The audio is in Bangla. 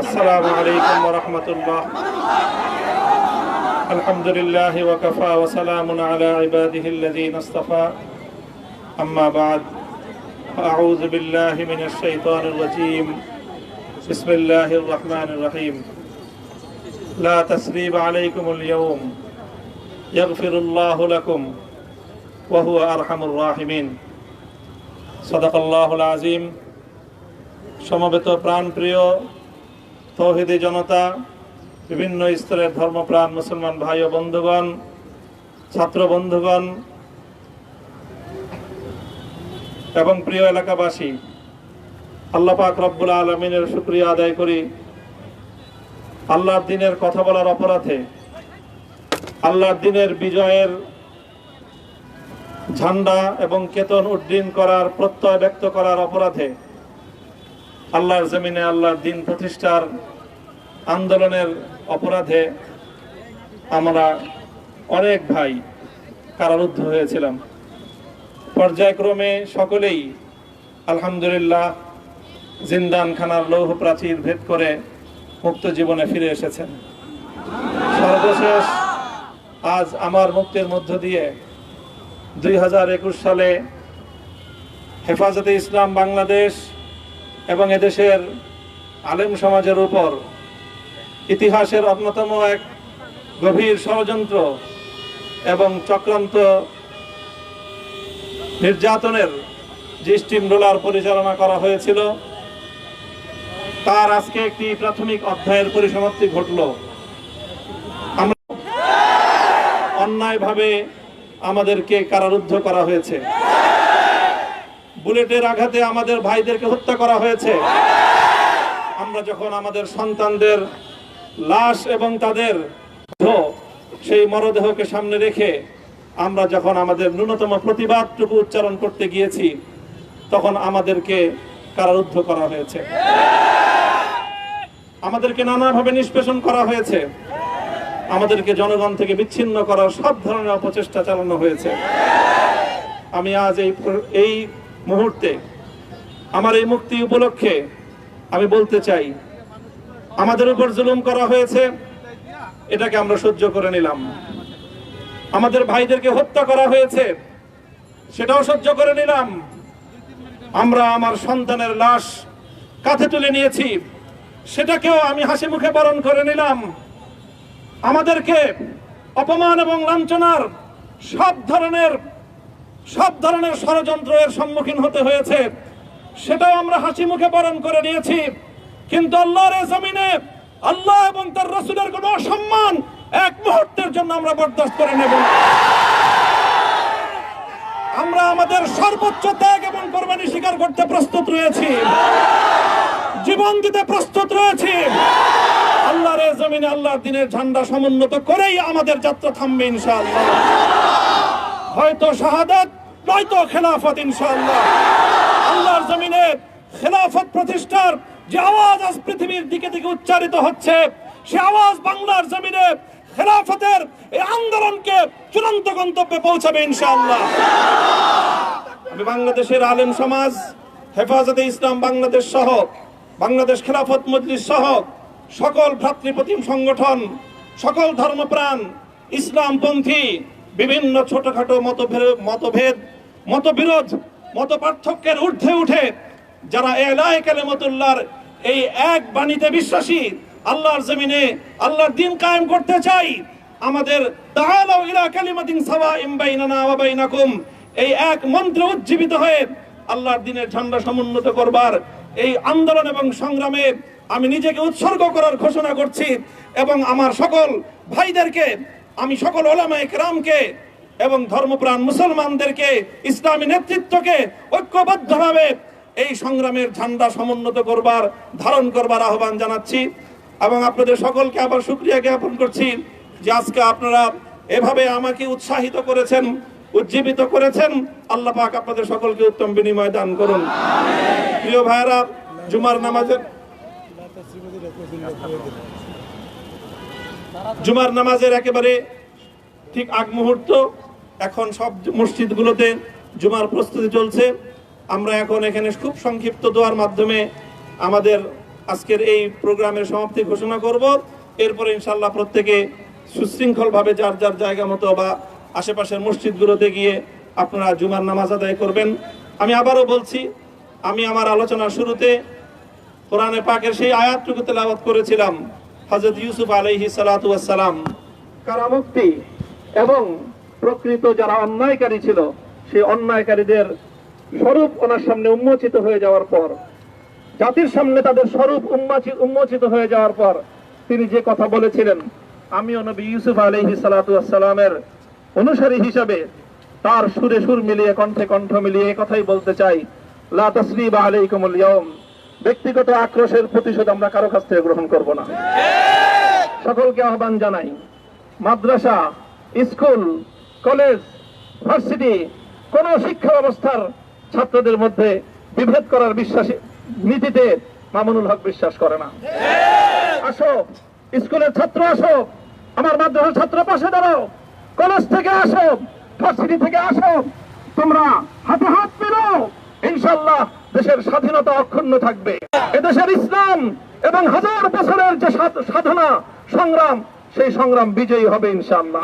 আসসালামু আলাইকুম ওয়া রাহমাতুল্লাহ। আলহামদুলিল্লাহি ওয়া কাফা ওয়া সালামুন আলা ইবাদিহিল্লাযীনা ইসতাফা। আম্মা বা'দ। আউযু বিল্লাহি মিনাশ শাইতানির রাজীম। বিসমিল্লাহির রাহমানির রাহিম। লা তাসরিবা আলাইকুমুল ইয়াওম ইয়াগফিরুল্লাহু লাকুম ওয়া হুয়া আরহামুর রাহিমিন। সাদাকাল্লাহুল আযীম। সমবেত প্রাণপ্রিয় তৌহিদি জনতা, বিভিন্ন স্তরের ধর্মপ্রাণ মুসলমান ভাই ও বন্ধুগণ, ছাত্র বন্ধুগণ এবং প্রিয় এলাকাবাসী, আল্লাহ পাক রব্বুল আলামিনের শুকরিয়া আদায় করি। আল্লাহর দ্বীনের কথা বলার অপরাধে, আল্লাহর দ্বীনের বিজয়ের ঝান্ডা এবং কেতন উড্ডীন করার প্রত্যয় ব্যক্ত করার অপরাধে, আল্লাহর জমিনে আল্লাহর দ্বীন প্রতিষ্ঠার আন্দোলনের অপরাধে আমরা অনেক ভাই কারারুদ্ধ হয়েছিলাম। পর্যায়ক্রমে সকলেই আলহামদুলিল্লাহ জিন্দানখানার লৌহ প্রাচীর ভেদ করে মুক্ত জীবনে ফিরে এসেছেন। সর্বশেষ আজ আমার মুক্তির মধ্য দিয়ে 2021 সালে হেফাজতে ইসলাম বাংলাদেশ এবং এদেশের আলেম সমাজের উপর ইতিহাসের অন্যতম এক গভীর ষড়যন্ত্র এবং চক্রান্ত নির্যাতনের যে স্টিম রোলার পরিচালনা করা হয়েছিল, তার আজকে একটি প্রাথমিক অধ্যায়ের পরিসমাপ্তি ঘটল। আমরা অন্যায়ভাবে আমাদেরকে কারারুদ্ধ করা হয়েছে, বুলেটের আঘাতে আমাদের ভাইদেরকে হত্যা করা হয়েছে। আমরা যখন আমাদের সন্তানদের লাশ এবং তাদের সেই মরদেহকে সামনে রেখে আমরা যখন আমাদের ন্যূনতম প্রতিবাদটুকু উচ্চারণ করতে গিয়েছি, তখন আমাদেরকে কারারুদ্ধ করা হয়েছে, আমাদেরকে নানাভাবে নিষ্পেষণ করা হয়েছে, আমাদেরকে জনগণ থেকে বিচ্ছিন্ন করার সব ধরনের অপচেষ্টা চালানো হয়েছে। আমি আজ এই মুহূর্তে আমার এই মুক্তি উপলক্ষে আমি বলতে চাই, আমাদের উপর জুলুম করা হয়েছে, এটাকে আমরা সহ্য করে নিলাম। আমাদের ভাইদেরকে হত্যা করা হয়েছে, সেটাও সহ্য করে নিলাম। আমরা আমার সন্তানের লাশ কাঁধে তুলে নিয়েছি, সেটাকেও আমি হাসি মুখে বরণ করে নিলাম। আমাদেরকে অপমান এবং লাঞ্ছনার সব ধরনের ষড়যন্ত্রের সম্মুখীন হতে হয়েছে, সেটাও আমরা হাসি মুখে বরণ করে নিয়েছি। কিন্তু আল্লাহর জমিনে আল্লাহ এবং তার রাসূলের কোনো অসম্মান এক মুহূর্তের জন্য আমরা বরদাস্ত করে নেব না। আমরা আমাদের সর্বোচ্চ ত্যাগ এবং কোরবানি স্বীকার করতে প্রস্তুত রয়েছি, জীবন দিতে প্রস্তুত রয়েছি। আল্লাহর জমিনে আল্লাহর দ্বীনের ঝান্ডা সমুন্নত করেই আমাদের যাত্রা থামবে ইনশাআল্লাহ। হয়তো শাহাদাত, নয়তো খেলাফত ইনশাআল্লাহ। আল্লাহর জমিনে খেলাফত প্রতিষ্ঠার যে আওয়াজ আজ পৃথিবীর দিকে দিকে উচ্চারিত হচ্ছে, সে আওয়াজ বাংলার জমিনে খেলাফতের এই আন্দোলনকে চূড়ান্ত গন্তব্যে পৌঁছাবে ইনশাআল্লাহ। আমি বাংলাদেশের আলেম সমাজ, হেফাজতে ইসলাম বাংলাদেশ সহ বাংলাদেশ খেলাফত মজলিস সহ সকল ভ্রাতৃপ্রতিম সংগঠন, সকল ধর্মপ্রাণ ইসলামপন্থী বিভিন্ন ছোটখাটো মতভেদ, মতবিরোধ, মত পার্থক্যের ঊর্ধ্বে উঠে যারা এলায়ে কালিমাতুল্লাহর এই এক বাণীতে বিশ্বাসী, আল্লাহর জমিনে আল্লাহর দ্বীন কায়েম করতে চাই, আমাদের তাআলাউ ইলা কালিমাতিন সাওয়াইন বাইনানা ওয়া বাইনাকুম এই এক মন্ত্রে উজ্জীবিত হয়ে আল্লাহর দ্বীনের ঝান্ডা সমুন্নত করবার এই আন্দোলন এবং সংগ্রামে আমি নিজেকে উৎসর্গ করার ঘোষণা করছি। এবং আমার সকল ভাইদেরকে, আমি সকল উলামায়ে কেরামকে এবং ধর্মপ্রাণ মুসলমানদেরকে, ইসলামী নেতৃত্বকে ঐক্যবদ্ধভাবে এই সংগ্রামের ঝান্ডা সমুন্নত করবার, ধারণ করবার আহ্বান জানাচ্ছি। এবং আপনাদের সকলকে আবার শুকরিয়া জ্ঞাপন করছি যে আজকে আপনারা এভাবে আমাকে উৎসাহিত করেছেন, উজ্জীবিত করেছেন। আল্লাহ পাক আপনাদের সকলকে উত্তম বিনিময় দান করুন। প্রিয় ভাইরা, জুমার নামাজের একেবারে ঠিক আগ মুহূর্ত, এখন সব মসজিদগুলোতে জুমার প্রস্তুতি চলছে। আমরা এখন এখানে খুব সংক্ষিপ্ত দোয়ার মাধ্যমে আমাদের আজকের এই প্রোগ্রামের সমাপ্তি ঘোষণা করব। এরপরে ইনশাআল্লাহ প্রত্যেকে সুশৃঙ্খলভাবে যার যার জায়গা মতো বা আশেপাশের মসজিদগুলোতে গিয়ে আপনারা জুমার নামাজ আদায় করবেন। আমি আবারও বলছি, আমি আমার আলোচনার শুরুতে কোরআনে পাকের সেই আয়াতটুকু তেলাওয়াত করেছিলাম, হযরত ইউসুফ আলাইহিস সালাতু ওয়াস সালাম কারামুক্তি এবং প্রকৃত যারা অন্যায়কারী ছিল সেই অন্যায়কারীদের স্বরূপ ওনার সামনে উন্মোচিত হয়ে যাওয়ার পর, জাতির সামনে তাদের স্বরূপ উন্মোচিত হয়ে যাওয়ার পর তিনি যে কথা বলেছিলেন, আমিও নবী ইউসুফ আলাইহিস সালাতু ওয়াস সালামের অনুসারী হিসাবে তার সুরে সুর মিলিয়ে কণ্ঠে কণ্ঠ মিলিয়ে এই কথাই বলতে চাই, লা তাসরিবা আলাইকুমুল ইয়াউম। ব্যক্তিগত আক্রোশের প্রতিশোধ আমরা কারো কাছ থেকে গ্রহণ করব না। সকলকে আহ্বান জানাই, মাদ্রাসা, স্কুল, কলেজ, ভার্সিটি কোন শিক্ষা ব্যবস্থার ছাত্রদের মধ্যে বিভেদ করার বিশ্বাসী নীতিতে মামুনুল হক বিশ্বাস করে না। আসো, স্কুলের ছাত্র আসো, আমার মাদ্রাসার ছাত্র পাশে দাঁড়াও, কলেজ থেকে আসো, ভার্সিটি থেকে আসো, তোমরা হাতে হাত মিলাও, ইনশাআল্লাহ দেশের স্বাধীনতা অক্ষুণ্ণ থাকবে। এদেশের ইসলাম এবং হাজার বছরের যে সাধনা সংগ্রাম, সেই সংগ্রাম বিজয়ী হবে ইনশাআল্লাহ।